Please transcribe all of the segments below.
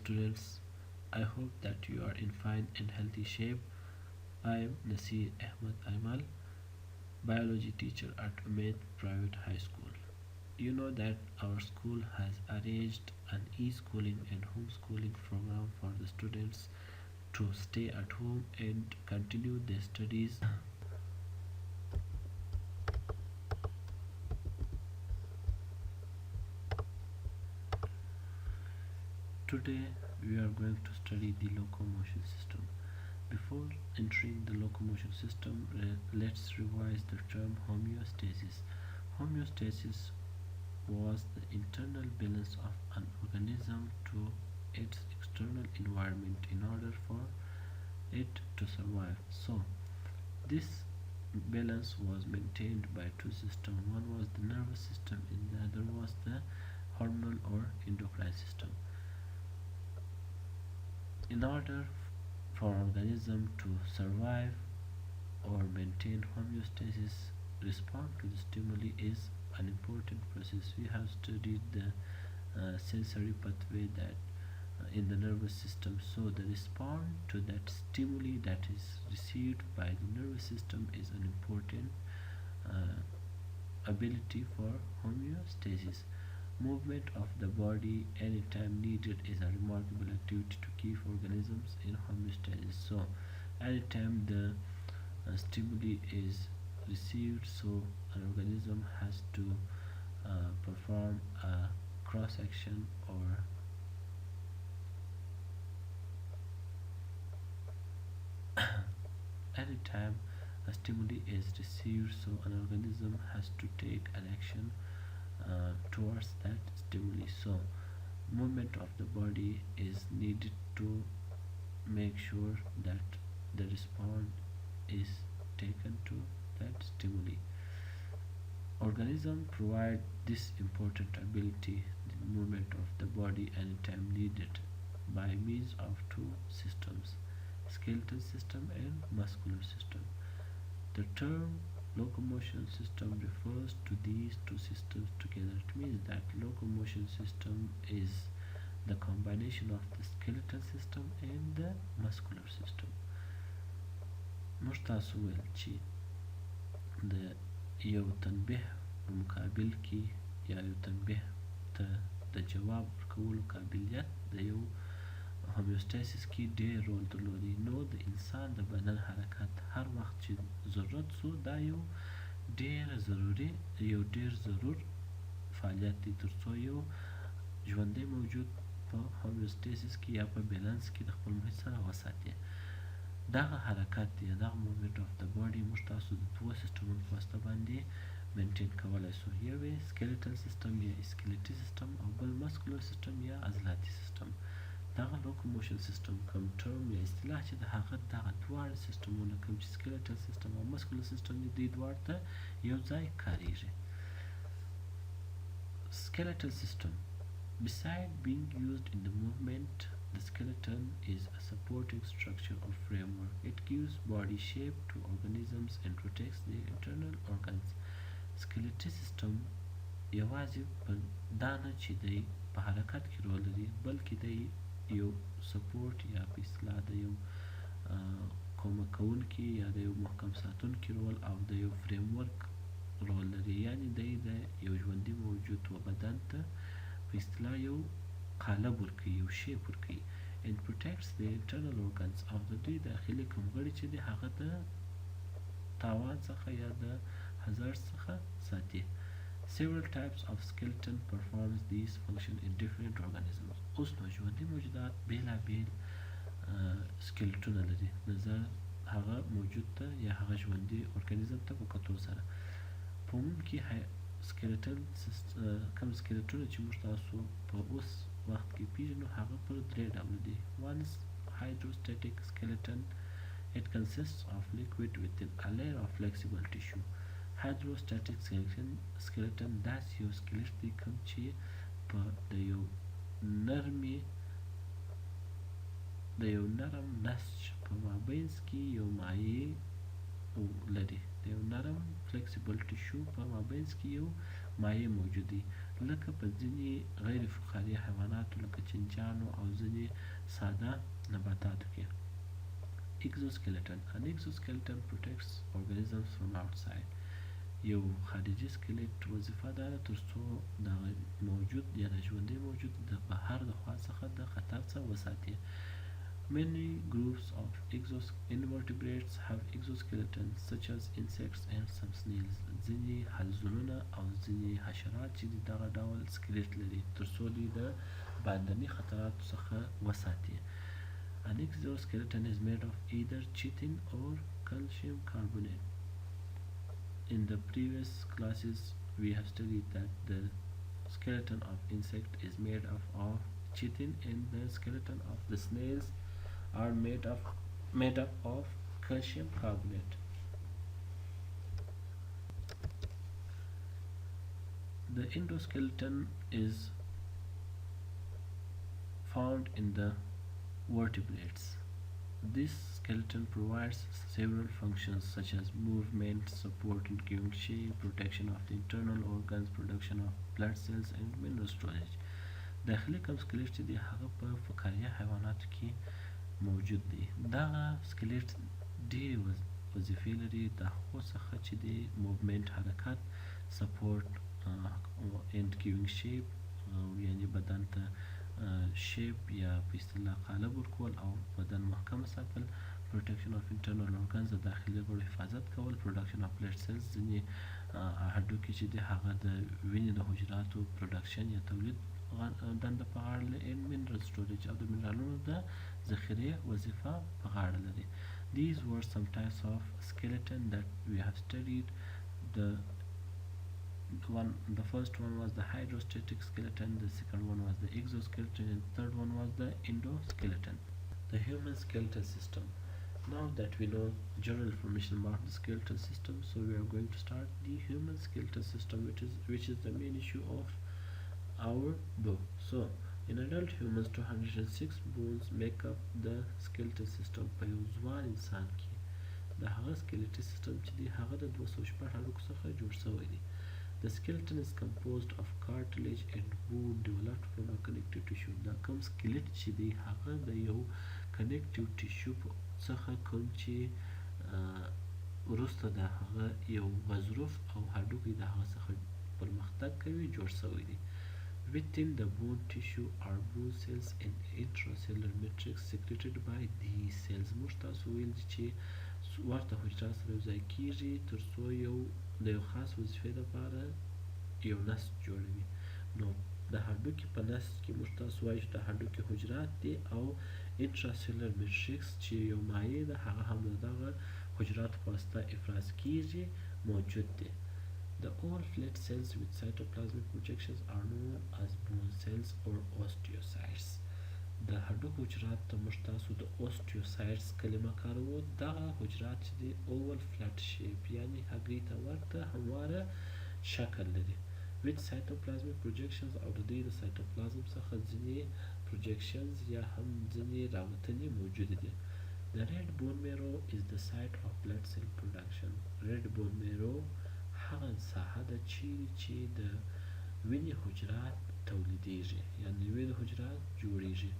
students, I hope that you are in fine and healthy shape. I am Nasir Ahmed Aimal, biology teacher at Omeed Private High School. You know that our school has arranged an e-schooling and homeschooling program for the students to stay at home and continue their studies. Today we are going to study the locomotion system. Before entering the locomotion system, let's revise the term homeostasis. Homeostasis was the internal balance of an organism to its external environment in order for it to survive. So, this balance was maintained by two systems. One was the nervous system and the other was the hormonal or endocrine system. In order for organism to survive or maintain homeostasis, response to the stimuli is an important process. We have studied the sensory pathway that in the nervous system. So the response to that stimuli that is received by the nervous system is an important uh, ability for homeostasis. Movement of the body anytime needed is a remarkable activity to keep organisms in homeostasis. So, anytime the stimuli is received, so an organism has to perform a cross action or anytime a stimuli is received, so an organism has to take an action towards that stimuli. So, movement of the body is needed to make sure that the response is taken to that stimuli. Organisms provide this important ability, the movement of the body anytime needed, by means of two systems, skeletal system and muscular system. The term locomotion system refers to these two systems together. It means that locomotion system is the combination of the skeletal system and the muscular system. موږ تاسو ویل چې د یو تنبیه په مقابل کې یا یو تنبیه ته د جواب ورکولو قابلیت د یو هومیوستاسیس کې ډېر رول درلودي. نو د انسان د بدن حرکت هر وخت چې ضرورت سو دا یو ډېر ضرور فعالیت دی ترڅو یو ژوندی موجود په هومیوستاسیس کې یا په بیلانس کې د خپل محیط سره وساتي. دغه حرکت دی دغه موومنټ اف د باډي موږ تاسو د دوه سیسټمونو په واسطه باندې مینټین کولی سو. یو یې سکلیټل سیسټم یا اسکلیټي سیسټم او بل مسکولر سیسټم یا عضلاتي سیسټم. دغه لوکوموشن سیسټم کوم ټرم یا اصطلاح چې د هغه دغه دواړه سیسټمونه کوم چې سکلیټل سیسټم او مسکولر سیسټم دي دوی دواړو ته یو ځای کاریږي. Skeletal system. Besides being used in the movement, the skeleton is a supporting structure or framework. It gives body shape to organisms and protects their internal organs. Skeletal system یوازې په دا نه چې دی په حرکت کې رول لري بلکې دی یو سپورټ یا په اصطلاح د یو کومک کوونکي یا د یو محکم ساتونکي رول او د یو فریم ورک رول لري. یعنې دی د یو ژوندي موجود و بدن ته په اصطلاح یو قالب ورکوي یو شیپ ورکوي. and protects the internal organs او د دوی داخلي کوم غړي چې دی هغه د تاوان څخه یا د هزار څخه ساتي. Several types of skeleton performs these functions in different organisms. اوس نو ژوندي موجودات بیلابیل سکلیټونه لري نظر هغه موجود ته یا هغه ژوندي ارګانیزم ته په کتو سره. په عموم کې کوم سکلیټونه چې موږ تاسو په اوس وخت کې پیژنو هغه پر درې ډوله دي. One is hydrostatic skeleton. It consists of liquid within a layer of flexible tissue. Hydrostatic skeleton داسې یو سکلیټ دی کوم چې په د یو نرم نسج په مابینځ کې یو مایع لري. د یو نرم فلیکسیبل ټیشو په مابینځ کې یو مایع موجود دي لکه په ځینې غیر فقاریه حیواناتو لکه چینجیانو او ځینې ساده نباتاتو کې. Exoskeleton. An exoskeleton protects organisms from outside. یو خارجي سکلیټ وظیفه داره ترڅو دغه موجود یا د ژوندي موجود د بهر د خوا څخه د خطر څخه وساتي. Many groups of invertebrates have exoskeletons such as insects and some snails. ځینې حلزونونه او ځینې حشرات چې دغه ډول سکلیټ لري ترڅو دوی د باندني خطراتو څخه وساتي. An exoskeleton is made of either chitin or calcium carbonate. In the previous classes, we have studied that the skeleton of insect is made of chitin and the skeleton of the snails are made up of calcium carbonate. The endoskeleton is found in the vertebrates. This skeleton provides several functions such as movement, support in giving shape, protection of the internal organs, production of blood cells and mineral storage. داخلي کم سکلیټ چې دی هغه په فقاریه حیواناتو کې موجود دی. دغه سکلیټ ډېرې وظیفې لري د هغو څخه چې دی موومنټ حرکت، سپورټ and giving shape یعنی بدن ته شیپ یا په اصطلاح قالب ورکول او بدن محکم ساتل، protection of internal organs د داخلي غړو حفاظت کول، production of blood cells ځینې هډوکي چې دی هغه د وینې د حجراتو پروډکشن یا تولید دنده په غاړه لري، and mineral storage او د منرالونو د ذخیرې وظیفه په غاړه لري. These were some types of skeleton that we have studied. The first one was the hydrostatic skeleton, the second one was the exoskeleton, and the third one was the endoskeleton. The human skeletal system. Now that we know general information about the skeletal system, so we are going to start the human skeletal system, which is the main issue of our book. So in adult humans 206 bones make up the skeletal system. په یو ځوان انسان کې د هغه سکلیټي سیستم چې دی هغه د 206 هډوکو څخه جوړ شوی دی. The skeleton is composed of cartilage and bone developed from a connective tissue. دا کوم سکلیټ چې دی هغه د یو connective tissue څخه کوم چې وروسته د هغه یو غضروف او هډوکی د هغه څخه پرمختګ کوي جوړ شوی دی. Within the bone tissue are bone cells and intracellular matrix secreted by these cells. موږ تاسو ویل چې ورته حجرات سره یوځای کیږي ترڅو د یو خاص وظیفې لپاره یو نسج جوړوي. نو د هډوکي په نسج کې موږ تاسو وایو چې د هډوکي حجرات دي او انټراسیلولر میټریکس چې یو مایع ده هغه هم د دغه حجراتو په واسطه افراز کیږي موجود دی. The all flat cells with cytoplasmic projections are known as bone cells or osteocytes. د هډوکو حجرات ته موږ تاسو د اوسټیوسایټس کلمه کاروو. دغه حجرات چې دی اوول فلټ شیپ یعنی هګۍ ته ورته همواره شکل لري with cytoplasmic projections او د دوی د سایتوپلازم څخه ځینې projections یا هم ځینې راوتنې موجودې دي. The red bone marrow is the site of blood cell production. red bone marrow هغه ساحه ده چیرې چې د وینې حجرات تولیدیږي یعنې وینې حجرات جوړیږي.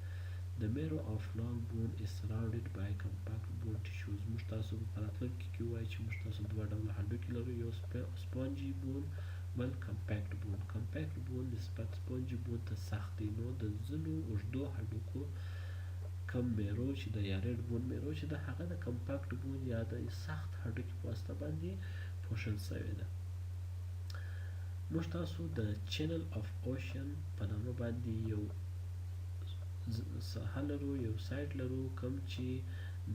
The marrow of long bone is surrounded by compact bone tissues. موږ تاسو په راتلونکي کې وایو چې موږ تاسو دوه ډوله هډوکي لرو، یو سپونجي بون بل کمپیکټ بون. کمپیکټ بون نسبت سپونجي بون ته سخت دی. نو د ځینو اوږدو هډوکو کم میرو چې د یا ریډ بون میرو چې د هغه د کمپیکټ بون یا د سخت هډوکي په واسطه باندې پوښل شوې ده. موږ تاسو د چینل اف اوشن په نامه باندې یو ساحه لرو، یو سایټ لرو کوم چې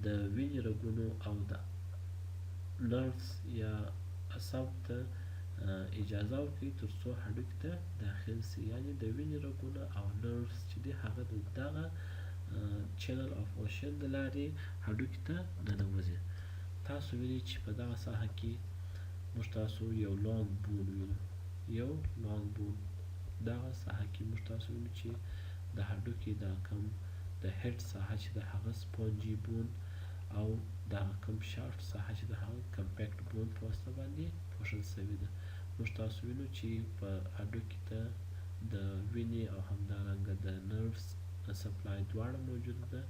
د وینې رګونو او د نرفز یا اعصابو ته اجازه ورکوي ترڅو هډوکي ته داخل سي، یعنې د وینې رګونه او نرفز چې دی هغه د دغه چینل اف اوشن د لارې هډوکي ته ننوځي. تاسو وینئ چې په دغه ساحه کې موږ تاسو یو لانګ بون وینو، یو لانګ بون. دغه ساحه کې موږ تاسو وینو چې د هډوکي دا کم د هډ ساحه چې د هغه سپونجي بون او دغه کم شافټ ساحه چې د هغه کمپیکټ بون په واسطه باندې پوښل شوې ده. موږ تاسو وینو چې په هډوکي ته د وینې او همدارنګه د نروس سپلای دواړه موجوده ده،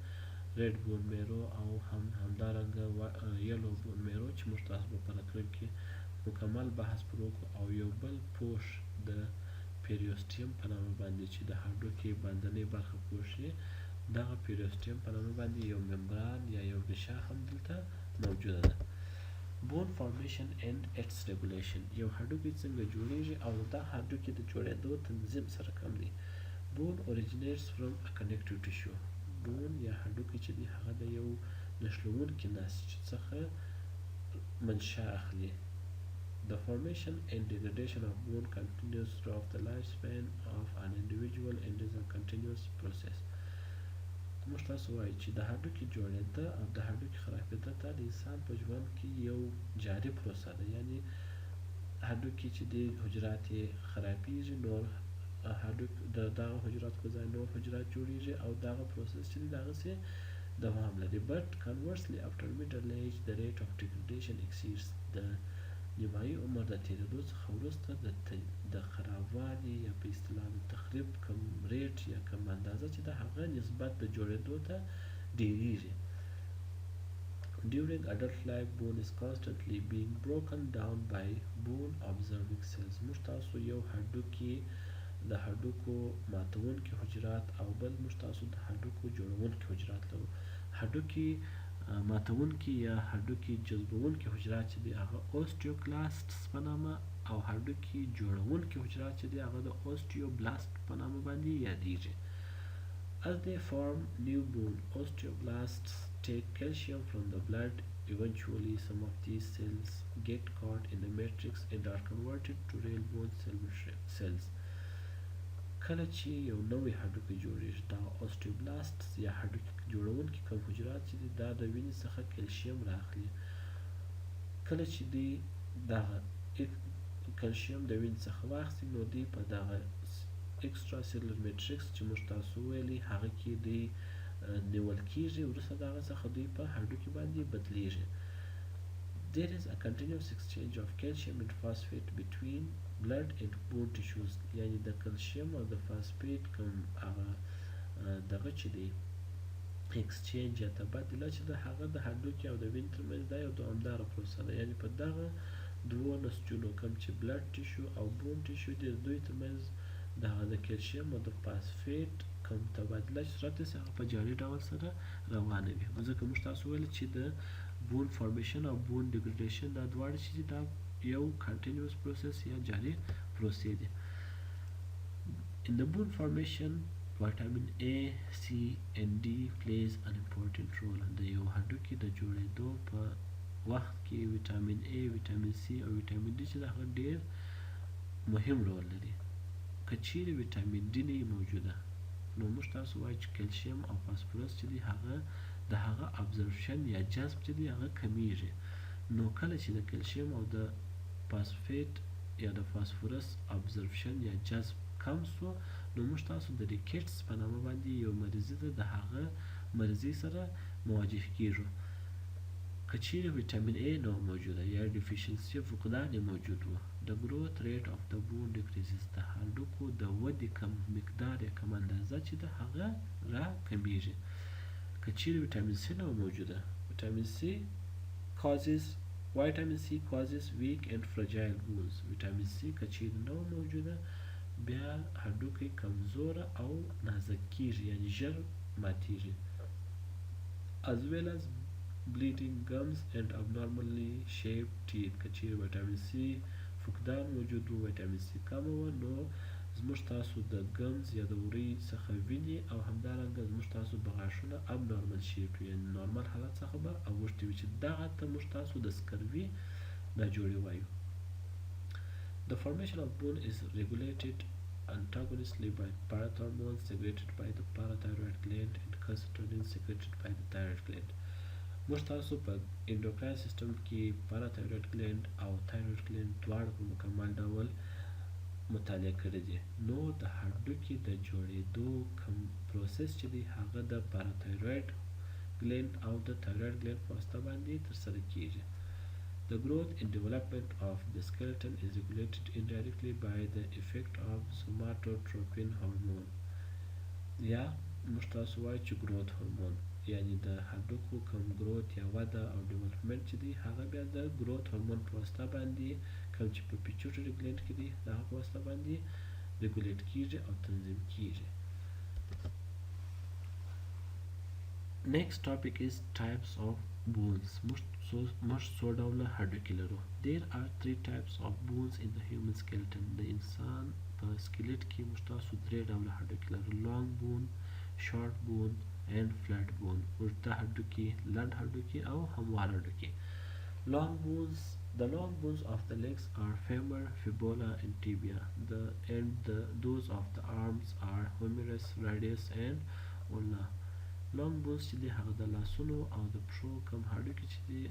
ریډ بون میرو او همدارنګه یلو بون میرو چې موږ تاسو به په راتلونکي کې مکمل بحث پر وکړو، او یو بل پوښ د پیریوسټیم په نامه باندې چې د هډوکي باندنۍ برخه پوښي، دغه پیریوسټیم په نامه باندې یو ممبران یا یو غشا هم دلته موجوده ده. bone formation and its regulation. یو هډوکی څنګه جوړیږي او دا هډوکی د جوړېدو تنظیم سره کوم دی. bone originates from a connective tissue. bone یا هډوکی چې دی هغه د یو نښلوونکي نسج څخه منشأ اخلي. The formation and degradation of bone continues throughout the lifespan of an individual and is a continuous process. موږ تاسو وایو چې د هډوکي جوړېده او د هډوکي خرابېده دا د انسان په ژوند کې یو جاري پروسه ده، یعنی هډوکي چې دی حجرات یې خرابېږي، نور د دغه حجراتو په ځای نور حجرات جوړېږي او دغه پروسس چې دی دغسې دوام لري. but conversely after middle age the rate of degradation exceeds. د نیمایي عمر د تېرېدو څخه وروسته د خرابوالي یا په اصطلاح د تخریب کم ریټ یا کم اندازه چې د هغه نسبت د جوړېدو ته ډېرېږي. During adult life bone is constantly being broken down by bone absorbing cells. موږ تاسو یو هډوکي د هډوکو ماتونکي حجرات او بل موږ تاسو د هډوکو جوړونکي حجرات لرو. هډوکي ماتونکي یا هډوکي جذبونکي حجرات چې دی هغه اوسټیوکلاستس په نامه او هډوکي جوړونکي حجرات چې دی هغه د اوسټیوبلاست په نامه باندې یادیږي. As they form new bone, osteoblasts take calcium from the blood. Eventually some of these cells get caught in the matrix and are converted to real bone cells. کله چې یو نوی هډوکی جوړیږي دا اوسټیوبلاستس یا هډوکي جوړونکي کوم حجرات چې دي دا د وینې څخه کلشیم راخلي. کله چې دوی دغه کلشیم د وینې څخه واخلي نو دوی په دغه اکسترا سیلولر میټریکس چې موږ تاسو ویلي هغه کې دوی نیول کیږي، وروسته د هغه څخه دوی په هډوکي باندې بدلیږي. There is a continuous exchange of calcium and phosphate between blood and bone tissues. یعنی د کلشیم او د فاسفیټ کوم هغه دغه چې دی اکسچینج یا تبادله چې د هغه د هډوکي او د وینې ترمنځ دا یو دوامداره پروسه ده، یعنی په دغه دوو نسجونو کوم چې بلډ ټیشو او بون ټیشو دي دوی ترمنځ دغه د کلشیم او د فاسفیټ کوم تبادله چې صورت هغه په جاري ډول سره روانه وي. ځکه موږ تاسو ویل چې د بون فارمیشن او بون ډیګریډیشن دا دواړه چې دا یو کنټینیوس پروسس یا جاري پروسې دي. In the bone formation vitamin A, C and D plays an important role. د یو هډوکي د جوړېدو په وخت کې ویټامین A، ویټامین C او ویټامین D چې دا هغه ډېر مهم رول لري. که چیرې ویټامین D نه موجوده نو موږ تاسو وایو چې کلشیم او فاسفورس چې دی هغه د هغه ابزورپشن یا جذب چې دی هغه کمیږي. نو کله چې د کلشیم او د فاسفیټ یا د فاسفورس ابزورپشن یا جذب کم سو نو موږ تاسو د ریکټس په نامه باندې یو مریضي ده د هغه مریضي سره مواجه کیږو. که چیرې ویټامین A نه موجوده یا ډیفیشنسي فقدان یې موجود و the growth rate of the bone decreases. د هډوکو د ودې کم مقدار یا کم اندازه چې د هغه را کمیږي. که چیرې ویټامین C نه موجوده vitamin C causes weak and fragile bones. vitamin C که چیرې نه موجوده بیا هډوکی کمزوره او نازک کیږي یعنی ژر ماتیږي. as well as bleeding gums and abnormally shaped teeth. که چیرې ویټامین C فقدان موجود و ویټامین C کم و نو زموږ تاسو د ګمز یا د وری څخه ویني او همدارنګه زموږ تاسو به غاښونه abnormal shaped وي یعنی نورمال حالت څخه به اوښتي وي چې دغه ته موږ تاسو د سکروي ناجوړي وایو. The formation of bone is regulated antagonistically by parathormones secreted by the parathyroid gland and calcitonin secreted by the thyroid gland. موږ تاسو په انډوکراین سیستم کې پاراتایرویډ ګلینډ او تایرویډ ګلینډ دواړه په مکمل ډول مطالعه کړي دي. نو د هډوکي د جوړېدو کوم پروسس چې دی هغه د پاراتایرویډ ګلینډ او د تایرویډ ګلینډ په واسطه باندې ترسره کیږي. The growth and development of the skeleton is regulated indirectly by the effect of somatotropin hormone या مشتاق چې growth hormone یعنی د هډوکو کم growth یا وده او development چې دی هغه بیا د growth hormone په واسطه باندې کوم چې په pituitary gland کې دی د هغه په واسطه باندې regulate کیږي او تنظیم کیږي. Next topic is types of bones. موږ څو ډوله هډوکي لرو. There are three types of bones in the human skeleton. د انسان په سکلیټ کې موږ تاسو درې ډوله هډوکي لرو. long bone, short bone and flat bone. اوږده هډوکي، لنډ هډوکي او هموار هډوکي. Long bones. The long bones of the legs are femur, fibula and tibia. Those of the arms are humerus, radius and ulna. لانګ بونز چې دی هغه د لاسونو او د پښو کم هډوکي چې دی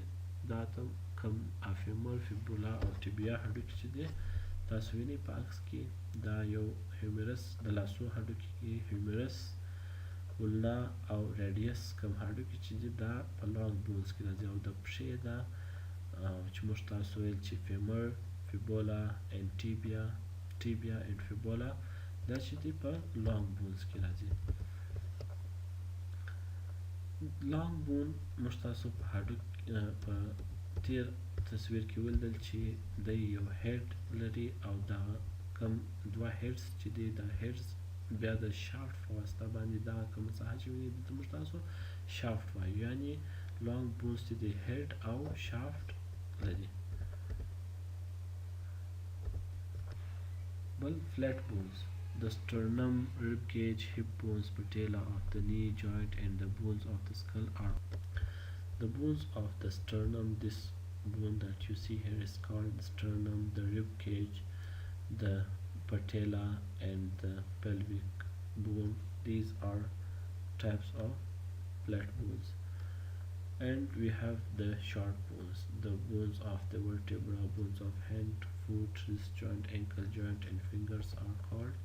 دا ته کم افیمر فیبولا او ټیبیا هډوکي چې دی تاسو وینئ په عکس کې دا یو هیومرس د لاسو هډوکي کې هیومرس ولنا او ریډیس کم هډوکي چې دی دا په لانګ بونز کې راځي او د پښې دا چې موږ تاسو ویل چې فیمر فیبولا and tibia and fibula دا چې دی په لانګ بونز کې راځي. لانګ بون موږ تاسو په په تیر تصویر کې ولیدل چې دی یو هیډ لري او دا کم دوه هیډز چې دی دا هیډز بیا د شافټ په واسطه باندې دا کوم ساحه چې وینئ دلته موږ تاسو شافټ وایو یعنې لانګ بونز چې دی هیډ او شافټ لري. بل فلیټ بونز. The sternum, rib cage, hip bones, patella of the knee joint and the bones of the skull are the bones of the sternum. This bone that you see here is called the sternum, the rib cage, the patella and the pelvic bone. These are types of flat bones. And we have the short bones. The bones of the vertebra, bones of hand, foot, wrist joint, ankle joint and fingers are called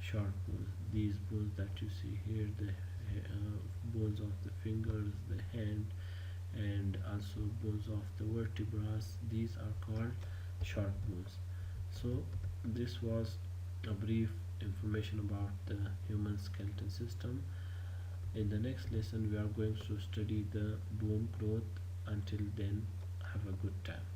short bones. These bones that you see here, the bones of the fingers, the hand and also bones of the vertebrae, these are called short bones. So this was a brief information about the human skeleton system. In the next lesson we are going to study the bone growth. Until then, have a good time.